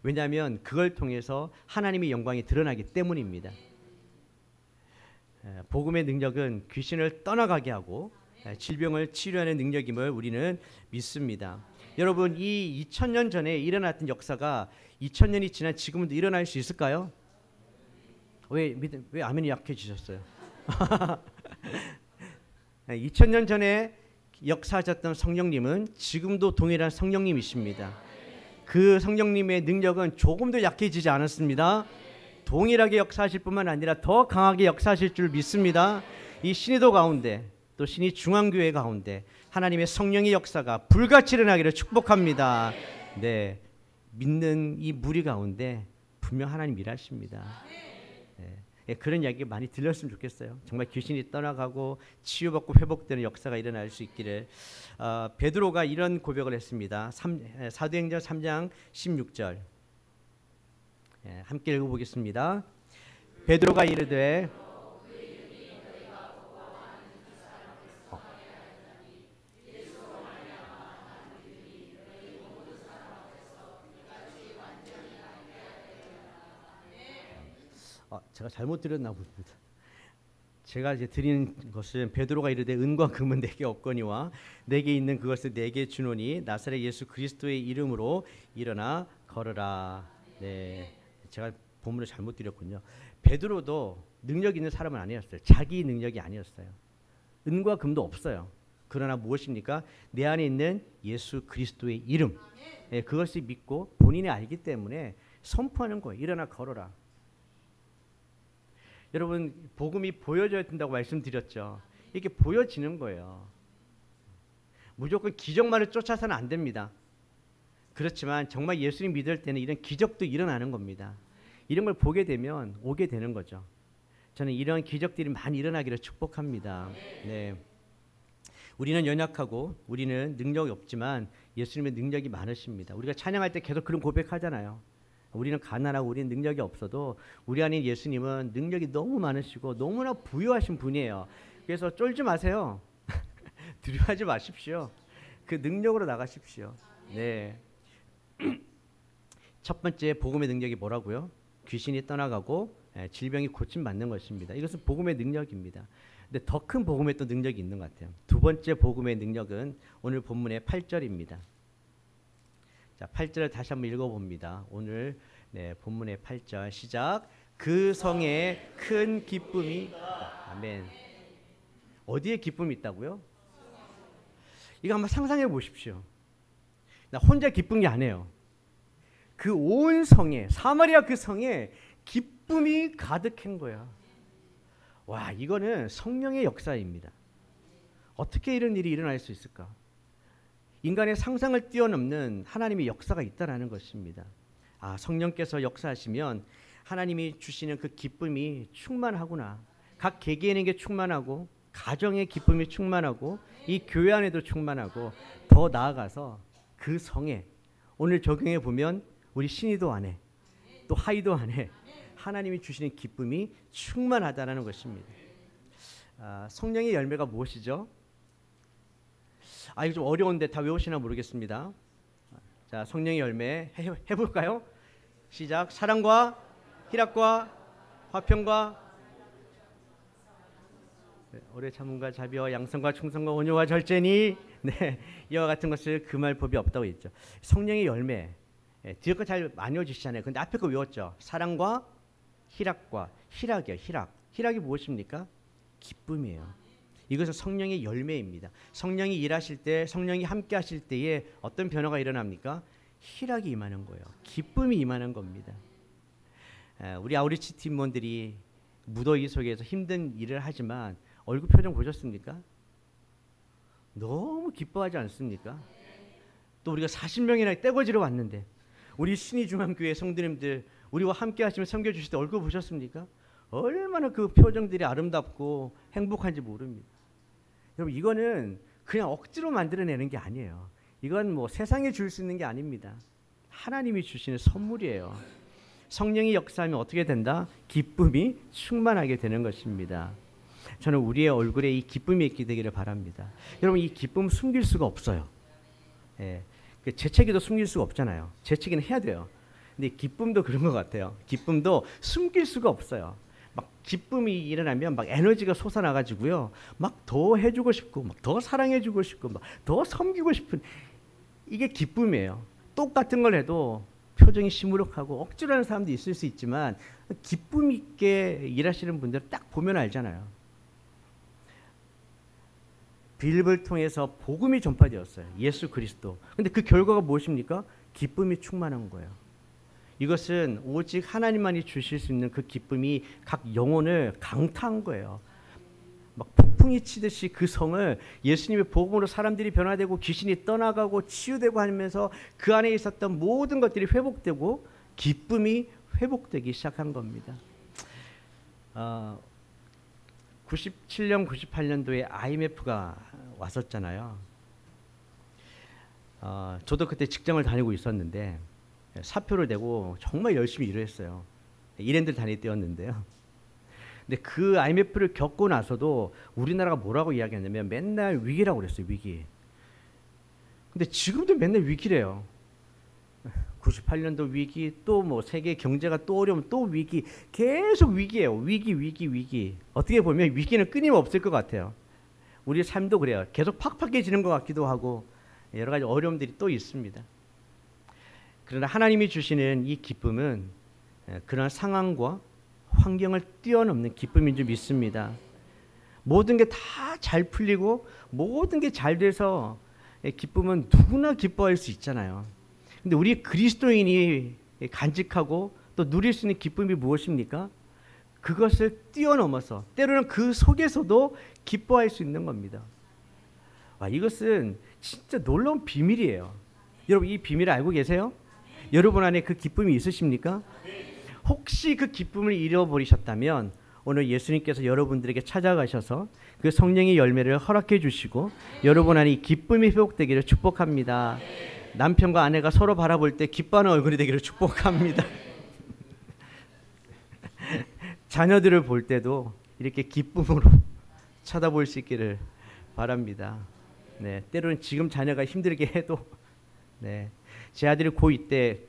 왜냐하면 그걸 통해서 하나님의 영광이 드러나기 때문입니다. 복음의 능력은 귀신을 떠나가게 하고 질병을 치료하는 능력임을 우리는 믿습니다. 여러분, 이 2000년 전에 일어났던 역사가 2000년이 지난 지금도 일어날 수 있을까요? 왜 아멘이 약해지셨어요? 2000년 전에 역사하셨던 성령님은 지금도 동일한 성령님이십니다. 그 성령님의 능력은 조금도 약해지지 않았습니다. 동일하게 역사하실 뿐만 아니라 더 강하게 역사하실 줄 믿습니다. 이 신의도 가운데 또 신의 중앙교회 가운데 하나님의 성령의 역사가 불같이 일어나기를 축복합니다. 믿는 이 무리 가운데 분명 하나님 일하십니다. 그런 이야기 많이 들렸으면 좋겠어요. 정말 귀신이 떠나가고 치유받고 회복되는 역사가 일어날 수 있기를. 베드로가 이런 고백을 했습니다. 사도행전 3장 16절 함께 읽어보겠습니다. 베드로가 이르되 제가 잘못 드렸나 봅니다. 제가 이제 드리는 것은 베드로가 이르되 은과 금은 내게 없거니와 내게 있는 그것을 내게 주노니 나사렛 예수 그리스도의 이름으로 일어나 걸어라. 제가 본문을 잘못 드렸군요. 베드로도 능력 있는 사람은 아니었어요. 자기 능력이 아니었어요. 은과 금도 없어요. 그러나 무엇입니까? 내 안에 있는 예수 그리스도의 이름, 그것을 믿고 본인이 알기 때문에 선포하는 거예요. 일어나 걸어라. 여러분, 복음이 보여져야 된다고 말씀드렸죠. 이게 보여지는 거예요. 무조건 기적만을 쫓아서는 안 됩니다. 그렇지만 정말 예수님 믿을 때는 이런 기적도 일어나는 겁니다. 이런 걸 보게 되면 오게 되는 거죠. 저는 이런 기적들이 많이 일어나기를 축복합니다. 우리는 연약하고 우리는 능력이 없지만 예수님의 능력이 많으십니다. 우리가 찬양할 때 계속 그런 고백하잖아요. 우리는 가난하고 우리는 능력이 없어도 우리 안에 예수님은 능력이 너무 많으시고 너무나 부유하신 분이에요. 그래서 쫄지 마세요. 두려워하지 마십시오. 그 능력으로 나가십시오. 첫 번째 복음의 능력이 뭐라고요? 귀신이 떠나가고 질병이 고침받는 것입니다. 이것은 복음의 능력입니다. 근데 더 큰 복음의 또 능력이 있는 것 같아요. 두 번째 복음의 능력은 오늘 본문의 8절입니다. 자, 8절을 다시 한번 읽어봅니다. 오늘 본문의 8절 시작. 그 성에 큰 기쁨이 아멘. 어디에 기쁨이 있다고요? 이거 한번 상상해 보십시오. 나 혼자 기쁜 게 아니에요. 그 온 성에, 사마리아 그 성에 기쁨이 가득한 거야. 와, 이거는 성령의 역사입니다. 어떻게 이런 일이 일어날 수 있을까? 인간의 상상을 뛰어넘는 하나님의 역사가 있다라는 것입니다. 성령께서 역사하시면 하나님이 주시는 그 기쁨이 충만하구나. 각 개개인에게 충만하고 가정의 기쁨이 충만하고 이 교회 안에도 충만하고 더 나아가서 그 성에 오늘 적용해 보면 우리 신의도 안에 또 하이도 안에 하나님이 주시는 기쁨이 충만하다는 것입니다. 성령의 열매가 무엇이죠? 이거 좀 어려운데 다 외우시나 모르겠습니다. 자, 성령의 열매 해볼까요? 시작. 사랑과 희락과 화평과 오래 참음과 자비와 양선과 충성과 온유와 절제니 네, 이와 같은 것을 금할 법이 없다고 했죠. 성령의 열매 뒤에 거 잘 많이 외워주시잖아요. 근데 앞에 거 외웠죠. 사랑과 희락과 희락이요. 희락이 무엇입니까? 기쁨이에요. 이것은 성령의 열매입니다. 성령이 일하실 때, 성령이 함께 하실 때에 어떤 변화가 일어납니까? 희락이 임하는 거예요. 기쁨이 임하는 겁니다. 우리 아우리치 팀원들이 무더위 속에서 힘든 일을 하지만 얼굴 표정 보셨습니까? 너무 기뻐하지 않습니까? 또 우리가 40명이나 떼거지로 왔는데 우리 신의중앙교회 성도님들 우리와 함께 하시면 섬겨주실 때 얼굴 보셨습니까? 얼마나 그 표정들이 아름답고 행복한지 모릅니다. 여러분 이거는 그냥 억지로 만들어내는 게 아니에요. 이건 뭐 세상에 줄 수 있는 게 아닙니다. 하나님이 주시는 선물이에요. 성령이 역사하면 어떻게 된다? 기쁨이 충만하게 되는 것입니다. 저는 우리의 얼굴에 이 기쁨이 있게 되기를 바랍니다. 여러분 이 기쁨 숨길 수가 없어요. 예, 재채기도 숨길 수가 없잖아요. 재채기는 해야 돼요. 근데 기쁨도 그런 것 같아요. 기쁨도 숨길 수가 없어요. 막 기쁨이 일어나면 막 에너지가 솟아나가지고요. 막 더 해주고 싶고, 막 더 사랑해주고 싶고, 막 더 섬기고 싶은 이게 기쁨이에요. 똑같은 걸 해도 표정이 시무룩하고 억지로 하는 사람도 있을 수 있지만 기쁨 있게 일하시는 분들 딱 보면 알잖아요. 빌립을 통해서 복음이 전파되었어요. 예수 그리스도. 근데 그 결과가 무엇입니까? 기쁨이 충만한 거예요. 이것은 오직 하나님만이 주실 수 있는 그 기쁨이 각 영혼을 강타한 거예요. 막 폭풍이 치듯이 그 성을 예수님의 복음으로 사람들이 변화되고 귀신이 떠나가고 치유되고 하면서 그 안에 있었던 모든 것들이 회복되고 기쁨이 회복되기 시작한 겁니다. 97년, 98년도에 IMF가 왔었잖아요. 저도 그때 직장을 다니고 있었는데 사표를 내고 정말 열심히 일을 했어요. 일행들 다닐 때였는데요. 근데 그 IMF를 겪고 나서도 우리나라가 뭐라고 이야기했냐면 맨날 위기라고 그랬어요. 위기. 근데 지금도 맨날 위기래요. 98년도 위기, 또 뭐 세계 경제가 또 어려우면 또 위기, 계속 위기예요. 위기. 어떻게 보면 위기는 끊임없을 것 같아요. 우리 삶도 그래요. 계속 팍팍해지는 것 같기도 하고 여러 가지 어려움들이 또 있습니다. 그러나 하나님이 주시는 이 기쁨은 그런 상황과 환경을 뛰어넘는 기쁨인 줄 믿습니다. 모든 게 다 잘 풀리고 모든 게 잘 돼서 기쁨은 누구나 기뻐할 수 있잖아요. 근데 우리 그리스도인이 간직하고 또 누릴 수 있는 기쁨이 무엇입니까? 그것을 뛰어넘어서 때로는 그 속에서도 기뻐할 수 있는 겁니다. 이것은 진짜 놀라운 비밀이에요. 여러분 이 비밀을 알고 계세요? 여러분 안에 그 기쁨이 있으십니까? 혹시 그 기쁨을 잃어버리셨다면 오늘 예수님께서 여러분들에게 찾아가셔서 그 성령의 열매를 허락해 주시고 여러분 안에 이 기쁨이 회복되기를 축복합니다. 남편과 아내가 서로 바라볼 때 기뻐하는 얼굴이 되기를 축복합니다. 자녀들을 볼 때도 이렇게 기쁨으로 쳐다볼 수 있기를 바랍니다. 네, 때로는 지금 자녀가 힘들게 해도 제 아들이 고2 때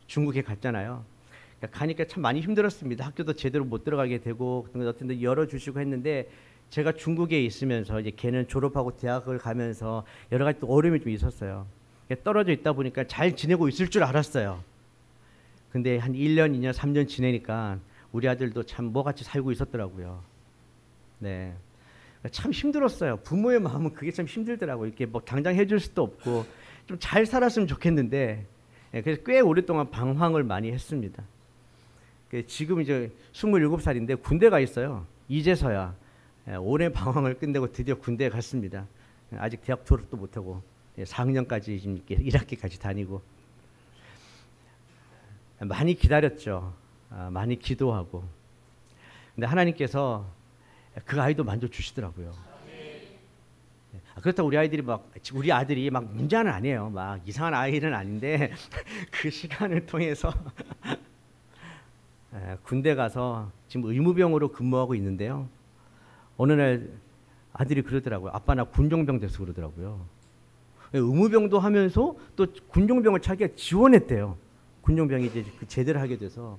중국에 갔잖아요. 가니까 참 많이 힘들었습니다. 학교도 제대로 못 들어가게 되고 어떤 데 열어주시고 했는데 제가 중국에 있으면서 이제 걔는 졸업하고 대학을 가면서 여러 가지 또 어려움이 좀 있었어요. 떨어져 있다 보니까 잘 지내고 있을 줄 알았어요. 근데 한 1년, 2년, 3년 지내니까 우리 아들도 참 뭐같이 살고 있었더라고요. 네, 참 힘들었어요. 부모의 마음은 그게 참 힘들더라고요. 이렇게 뭐 당장 해줄 수도 없고 좀 잘 살았으면 좋겠는데 그래서 꽤 오랫동안 방황을 많이 했습니다. 지금 이제 27살인데 군대 가 있어요. 이제서야 오랜 방황을 끝내고 드디어 군대에 갔습니다. 아직 대학 졸업도 못하고 4학년까지 지금 1학기까지 다니고 많이 기다렸죠. 많이 기도하고. 근데 하나님께서 그 아이도 만져 주시더라고요. 그렇다고 우리 아들이 막 문제는 아니에요. 막 이상한 아이는 아닌데 그 시간을 통해서 군대 가서 지금 의무병으로 근무하고 있는데요. 어느 날 아들이 그러더라고요. 아빠 나 군종병 돼서 그러더라고요. 의무병도 하면서 또 군종병을 자기가 지원했대요. 군종병이 이제 그 제대를 하게 돼서.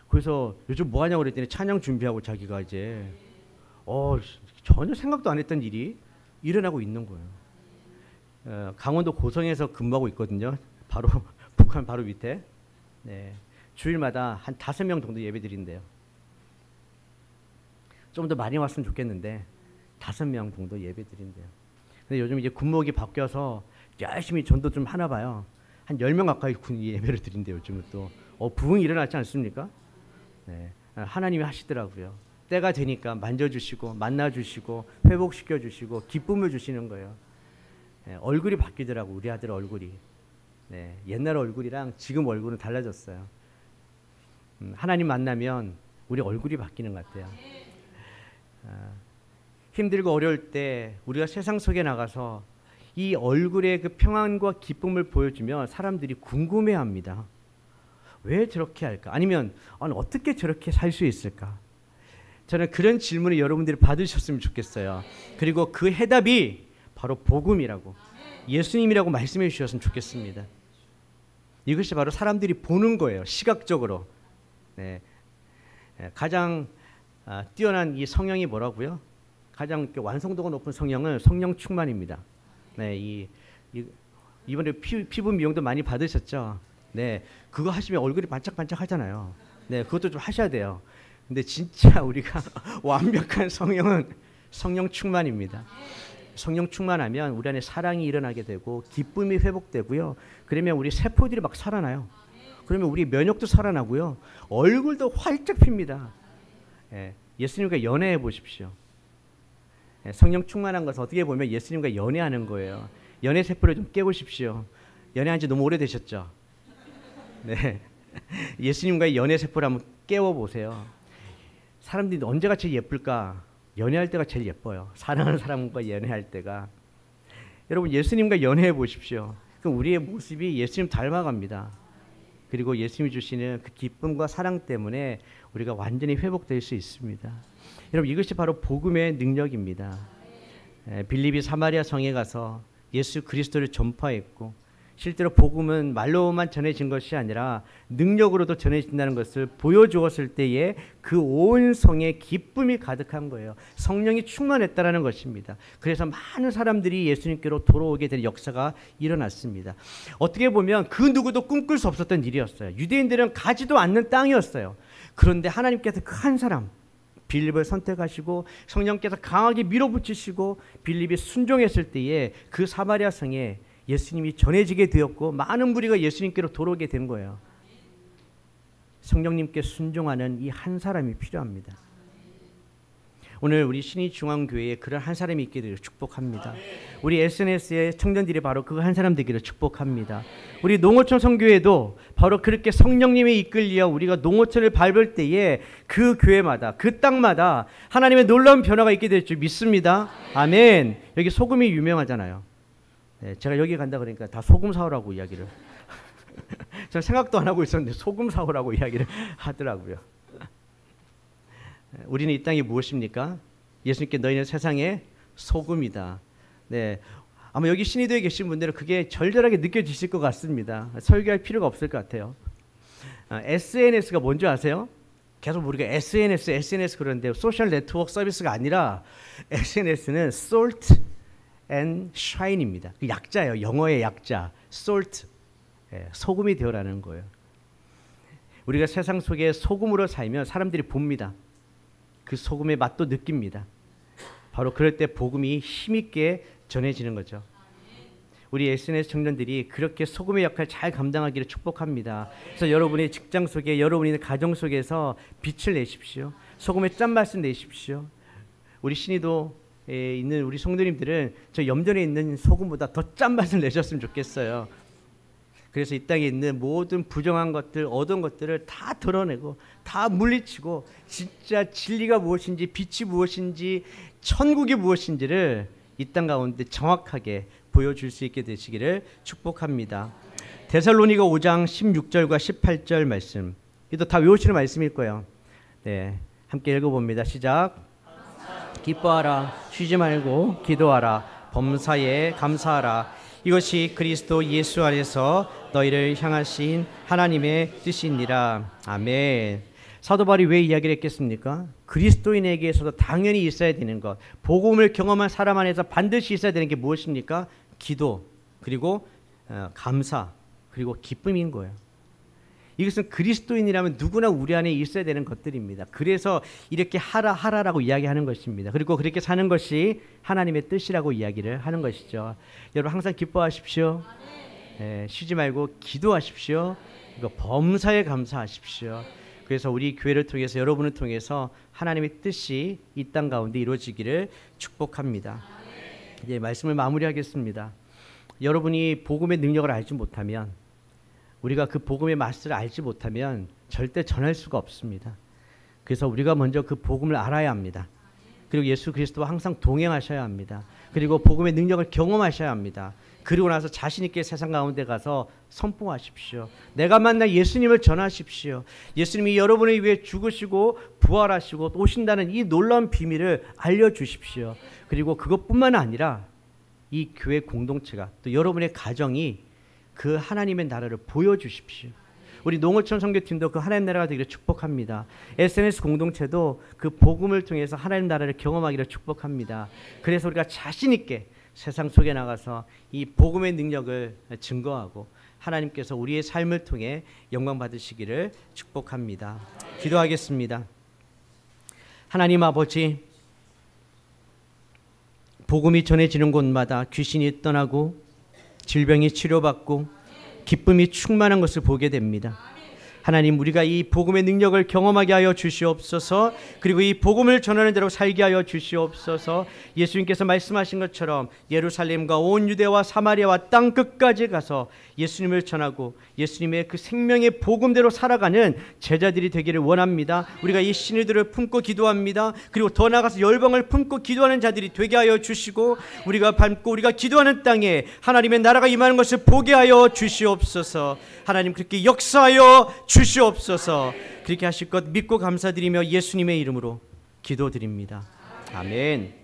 그래서 요즘 뭐 하냐고 그랬더니 찬양 준비하고 자기가 이제 전혀 생각도 안 했던 일이 일어나고 있는 거예요. 강원도 고성에서 근무하고 있거든요. 바로 북한 바로 밑에. 네. 주일마다 한 5명 정도 예배 드린대요. 좀 더 많이 왔으면 좋겠는데 5명 정도 예배 드린대요. 근데 요즘 이제 군목이 바뀌어서 열심히 전도 좀 하나 봐요. 한 10명 가까이 군 예배를 드린대요. 요즘은 또 부흥이 일어났지 않습니까? 네. 하나님이 하시더라고요. 때가 되니까 만져주시고 만나주시고 회복시켜주시고 기쁨을 주시는 거예요. 네. 얼굴이 바뀌더라고 우리 아들 얼굴이. 네. 옛날 얼굴이랑 지금 얼굴은 달라졌어요. 하나님 만나면 우리 얼굴이 바뀌는 것 같아요. 힘들고 어려울 때 우리가 세상 속에 나가서 이 얼굴의 그 평안과 기쁨을 보여주면 사람들이 궁금해합니다. 왜 저렇게 할까? 아니면 어떻게 저렇게 살 수 있을까? 저는 그런 질문을 여러분들이 받으셨으면 좋겠어요. 그리고 그 해답이 바로 복음이라고 예수님이라고 말씀해 주셨으면 좋겠습니다. 이것이 바로 사람들이 보는 거예요. 시각적으로. 네. 가장 뛰어난 이 성령이 뭐라고요? 가장 완성도가 높은 성령은 성령 충만입니다. 네, 이번에 피부 미용도 많이 받으셨죠? 네, 그거 하시면 얼굴이 반짝반짝 하잖아요. 네, 그것도 좀 하셔야 돼요. 근데 진짜 우리가 완벽한 성령은 성령 충만입니다. 성령 충만하면 우리 안에 사랑이 일어나게 되고 기쁨이 회복되고요. 그러면 우리 세포들이 막 살아나요. 그러면 우리 면역도 살아나고요. 얼굴도 활짝 핍니다. 예수님과 연애해 보십시오. 성령 충만한 것은 어떻게 보면 예수님과 연애하는 거예요. 연애 세포를 좀 깨우십시오. 연애한 지 너무 오래되셨죠? 네. 예수님과의 연애 세포를 한번 깨워보세요. 사람들이 언제가 제일 예쁠까? 연애할 때가 제일 예뻐요. 사랑하는 사람과 연애할 때가. 여러분 예수님과 연애해 보십시오. 그럼 우리의 모습이 예수님 닮아갑니다. 그리고 예수님이 주시는 그 기쁨과 사랑 때문에 우리가 완전히 회복될 수 있습니다. 여러분 이것이 바로 복음의 능력입니다. 빌립이 사마리아 성에 가서 예수 그리스도를 전파했고 실제로 복음은 말로만 전해진 것이 아니라 능력으로도 전해진다는 것을 보여주었을 때에 그 온 성에 기쁨이 가득한 거예요. 성령이 충만했다라는 것입니다. 그래서 많은 사람들이 예수님께로 돌아오게 될 역사가 일어났습니다. 어떻게 보면 그 누구도 꿈꿀 수 없었던 일이었어요. 유대인들은 가지도 않는 땅이었어요. 그런데 하나님께서 그 한 사람 빌립을 선택하시고 성령께서 강하게 밀어붙이시고 빌립이 순종했을 때에 그 사마리아 성에 예수님이 전해지게 되었고 많은 무리가 예수님께로 돌아오게 된 거예요. 성령님께 순종하는 이 한 사람이 필요합니다. 오늘 우리 신의중앙교회에 그런 한 사람이 있게 되기를 축복합니다. 우리 SNS의 청년들이 바로 그 한 사람 되기를 축복합니다. 우리 농어촌 선교회도 바로 그렇게 성령님의 이끌려 우리가 농어촌을 밟을 때에 그 교회마다 그 땅마다 하나님의 놀라운 변화가 있게 될 줄 믿습니다. 아멘. 여기 소금이 유명하잖아요. 네, 제가 여기 간다 그러니까 다 소금 사오라고 이야기를 저는 생각도 안 하고 있었는데 소금 사오라고 이야기를 하더라고요. 우리는 이 땅이 무엇입니까? 예수님께 너희는 세상의 소금이다. 네, 아마 여기 신의도에 계신 분들은 그게 절절하게 느껴지실 것 같습니다. 설교할 필요가 없을 것 같아요. SNS가 뭔지 아세요? 계속 우리가 SNS 그러는데 소셜 네트워크 서비스가 아니라 SNS는 salt and shine입니다. 그 약자예요. 영어의 약자 salt, 소금이 되어라는 거예요. 우리가 세상 속에 소금으로 살면 사람들이 봅니다. 그 소금의 맛도 느낍니다. 바로 그럴 때 복음이 힘있게 전해지는 거죠. 우리 SNS 청년들이 그렇게 소금의 역할을 잘 감당하기를 축복합니다. 그래서 여러분의 직장 속에 여러분의 가정 속에서 빛을 내십시오. 소금의 짠맛을 내십시오. 우리 신의도에 있는 우리 성도님들은 저 염전에 있는 소금보다 더 짠맛을 내셨으면 좋겠어요. 그래서 이 땅에 있는 모든 부정한 것들, 어두운 것들을 다 드러내고 다 물리치고 진짜 진리가 무엇인지 빛이 무엇인지 천국이 무엇인지를 이 땅 가운데 정확하게 보여줄 수 있게 되시기를 축복합니다. 데살로니가 5장 16절과 18절 말씀, 이도 다 외우시는 말씀일 거예요. 네, 함께 읽어봅니다. 시작. 기뻐하라, 쉬지 말고 기도하라, 범사에 감사하라. 이것이 그리스도 예수 안에서 너희를 향하신 하나님의 뜻이니라. 아멘. 사도 바울이 왜 이야기를 했겠습니까? 그리스도인에게서도 당연히 있어야 되는 것, 복음을 경험한 사람 안에서 반드시 있어야 되는 게 무엇입니까? 기도, 그리고 감사, 그리고 기쁨인 거예요. 이것은 그리스도인이라면 누구나 우리 안에 있어야 되는 것들입니다. 그래서 이렇게 하라라고 이야기하는 것입니다. 그리고 그렇게 사는 것이 하나님의 뜻이라고 이야기를 하는 것이죠. 여러분 항상 기뻐하십시오. 쉬지 말고 기도하십시오. 그리고 범사에 감사하십시오. 그래서 우리 교회를 통해서, 여러분을 통해서 하나님의 뜻이 이 땅 가운데 이루어지기를 축복합니다. 이제 말씀을 마무리하겠습니다. 여러분이 복음의 능력을 알지 못하면, 우리가 그 복음의 맛을 알지 못하면 절대 전할 수가 없습니다. 그래서 우리가 먼저 그 복음을 알아야 합니다. 그리고 예수 그리스도와 항상 동행하셔야 합니다. 그리고 복음의 능력을 경험하셔야 합니다. 그리고 나서 자신 있게 세상 가운데 가서 선포하십시오. 내가 만난 예수님을 전하십시오. 예수님이 여러분을 위해 죽으시고 부활하시고 오신다는 이 놀라운 비밀을 알려주십시오. 그리고 그것뿐만 아니라 이 교회 공동체가, 또 여러분의 가정이 그 하나님의 나라를 보여주십시오. 우리 농어촌 선교팀도 그 하나님 나라가 되기를 축복합니다. SNS 공동체도 그 복음을 통해서 하나님 나라를 경험하기를 축복합니다. 그래서 우리가 자신 있게 세상 속에 나가서 이 복음의 능력을 증거하고 하나님께서 우리의 삶을 통해 영광 받으시기를 축복합니다. 기도하겠습니다. 하나님 아버지, 복음이 전해지는 곳마다 귀신이 떠나고 질병이 치료받고 기쁨이 충만한 것을 보게 됩니다. 하나님, 우리가 이 복음의 능력을 경험하게 하여 주시옵소서. 그리고 이 복음을 전하는 대로 살게 하여 주시옵소서. 예수님께서 말씀하신 것처럼 예루살렘과 온 유대와 사마리아와 땅 끝까지 가서 예수님을 전하고 예수님의 그 생명의 복음대로 살아가는 제자들이 되기를 원합니다. 우리가 이 신의들을 품고 기도합니다. 그리고 더 나아가서 열방을 품고 기도하는 자들이 되게 하여 주시고, 우리가 밟고 우리가 기도하는 땅에 하나님의 나라가 임하는 것을 보게 하여 주시옵소서. 하나님, 그렇게 역사하여 주시옵소서. 그렇게 하실 것 믿고 감사드리며 예수님의 이름으로 기도드립니다. 아멘.